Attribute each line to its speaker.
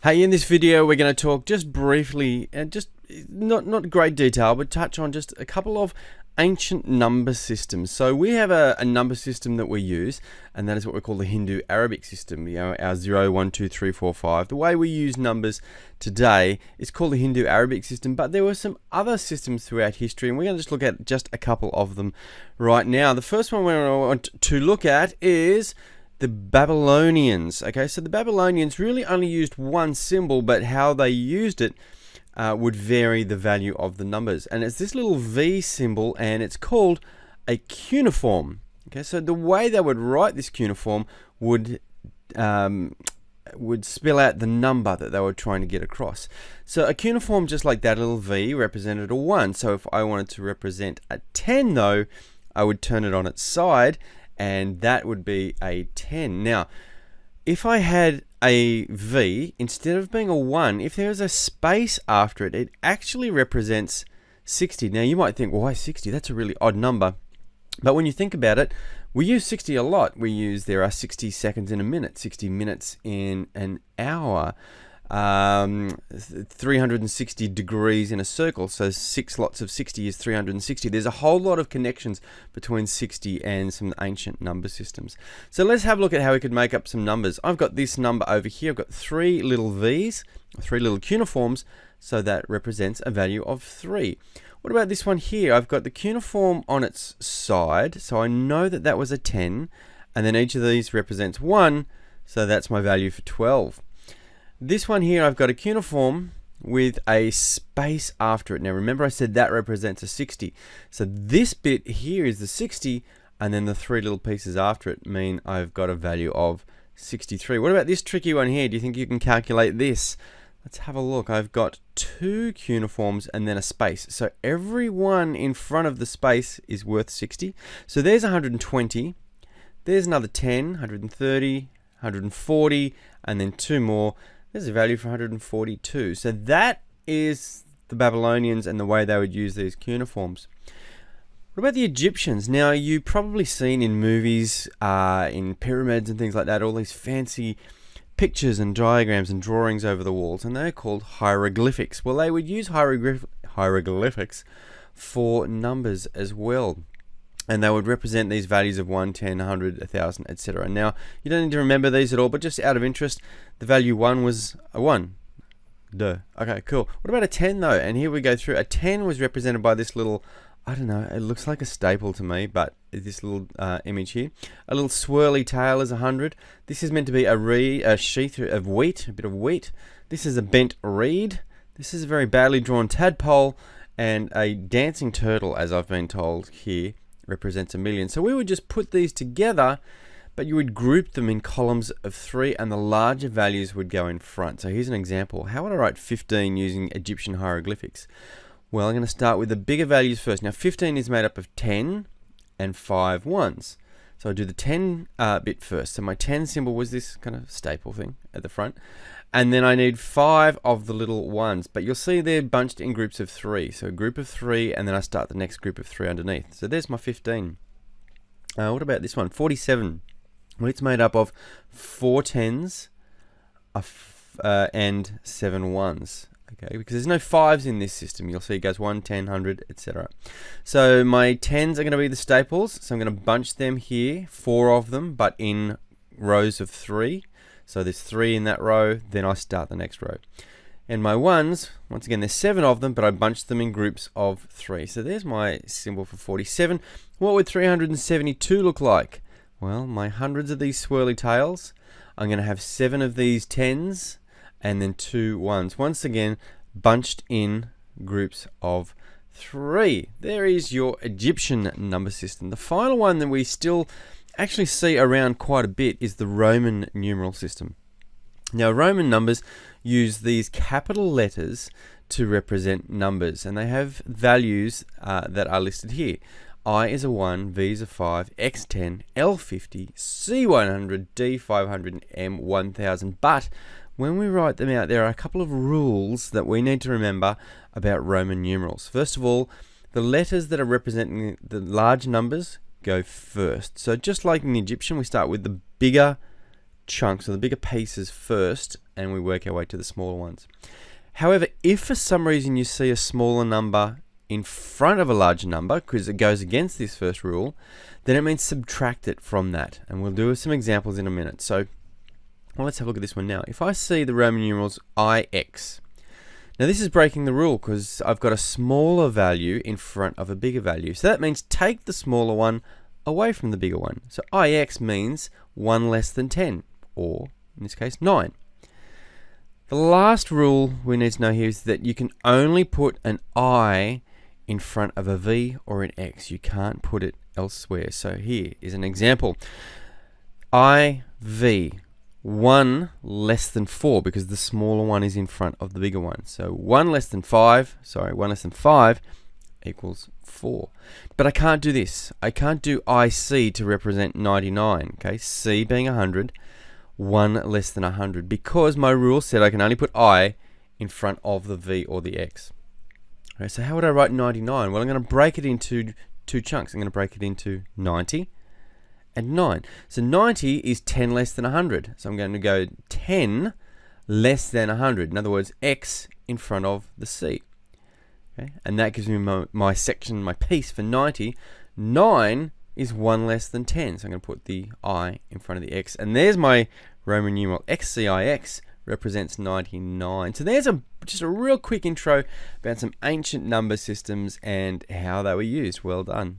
Speaker 1: Hey, in this video, we're going to talk just briefly, and just not great detail, but touch on just a couple of ancient number systems. So we have a number system that we use, and that is what we call the Hindu Arabic system. You know, our 0, 1, 2, 3, 4, 5. The way we use numbers today is called the Hindu Arabic system, but there were some other systems throughout history, and we're going to just look at just a couple of them right now. The first one we want to look at is the Babylonians. Okay, so the Babylonians really only used one symbol, but how they used it would vary the value of the numbers. And it's this little V symbol, and it's called a cuneiform. Okay, so the way they would write this cuneiform would spell out the number that they were trying to get across. So a cuneiform, just like that little V, represented a 1. So if I wanted to represent a 10, though, I would turn it on its side, and that would be a 10. Now, if I had a V, instead of being a 1, if there was a space after it, it actually represents 60. Now, you might think, well, why 60? That's a really odd number. But when you think about it, we use 60 a lot. There are 60 seconds in a minute, 60 minutes in an hour, 360 degrees in a circle, so 6 lots of 60 is 360. There's a whole lot of connections between 60 and some ancient number systems. So let's have a look at how we could make up some numbers. I've got this number over here. I've got 3 little V's, 3 little cuneiforms, so that represents a value of 3. What about this one here? I've got the cuneiform on its side, so I know that that was a 10, and then each of these represents 1, so that's my value for 12. This one here, I've got a cuneiform with a space after it. Now remember, I said that represents a 60. So this bit here is the 60, and then the 3 little pieces after it mean I've got a value of 63. What about this tricky one here? Do you think you can calculate this? Let's have a look. I've got 2 cuneiforms and then a space. So every one in front of the space is worth 60. So there's 120. There's another 10, 130, 140, and then 2 more. There's a value for 142. So that is the Babylonians and the way they would use these cuneiforms. What about the Egyptians? Now, you've probably seen in movies, in pyramids and things like that, all these fancy pictures and diagrams and drawings over the walls, and they're called hieroglyphics. Well, they would use hieroglyphics for numbers as well. And they would represent these values of 1, 10, 100, 1,000, etc. Now, you don't need to remember these at all, but just out of interest, the value 1 was a 1. Duh. Okay, cool. What about a 10, though? And here we go through. A 10 was represented by this little, I don't know, it looks like a staple to me, but this little image here. A little swirly tail is 100. This is meant to be a sheath of wheat, a bit of wheat. This is a bent reed. This is a very badly drawn tadpole, and a dancing turtle, as I've been told here, represents a million. So we would just put these together, but you would group them in columns of 3, and the larger values would go in front. So here's an example. How would I write 15 using Egyptian hieroglyphics? Well, I'm going to start with the bigger values first. Now 15 is made up of 10 and 5 ones. So I do the 10 bit first. So my 10 symbol was this kind of staple thing at the front. And then I need 5 of the little ones, but you'll see they're bunched in groups of 3. So a group of 3, and then I start the next group of 3 underneath. So there's my 15. What about this one? 47. Well, it's made up of 4 10s and 7 ones. Okay, because there's no 5s in this system. You'll see it goes 1, 10, 100, etc. So my 10s are going to be the staples. So I'm going to bunch them here, 4 of them, but in rows of 3. So there's 3 in that row, then I start the next row. And my 1s, once again, there's 7 of them, but I bunched them in groups of 3. So there's my symbol for 47. What would 372 look like? Well, my hundreds of these swirly tails, I'm going to have 7 of these 10s, and then 2 1s. Once again, bunched in groups of 3. There is your Egyptian number system. The final one that we still actually see around quite a bit is the Roman numeral system. Now, Roman numbers use these capital letters to represent numbers, and they have values that are listed here. I is a 1, V is a 5, X 10, L 50, C 100, D 500, and M 1000. But when we write them out, there are a couple of rules that we need to remember about Roman numerals. First of all, the letters that are representing the large numbers go first. So just like in the Egyptian, we start with the bigger chunks or the bigger pieces first, and we work our way to the smaller ones. However, if for some reason you see a smaller number in front of a larger number, because it goes against this first rule, then it means subtract it from that. And we'll do some examples in a minute. So let's have a look at this one now. If I see the Roman numerals IX, now this is breaking the rule because I've got a smaller value in front of a bigger value. So that means take the smaller one away from the bigger one. So IX means 1 less than 10, or in this case 9. The last rule we need to know here is that you can only put an I in front of a V or an X. You can't put it elsewhere. So here is an example. IV, 1 less than 4, because the smaller one is in front of the bigger one. So 1 less than 5 equals 4. But I can't do this. I can't do IC to represent 99, okay? C being 100, 1 less than 100, because my rule said I can only put I in front of the V or the X. Okay, so how would I write 99? Well, I'm going to break it into two chunks. I'm going to break it into 90 and 9. So 90 is 10 less than 100. So I'm going to go 10 less than 100. In other words, X in front of the C. Okay, and that gives me my section, my piece for 90. 9 is 1 less than 10. So I'm going to put the I in front of the X. And there's my Roman numeral XCIX represents 99. So there's just a real quick intro about some ancient number systems and how they were used. Well done.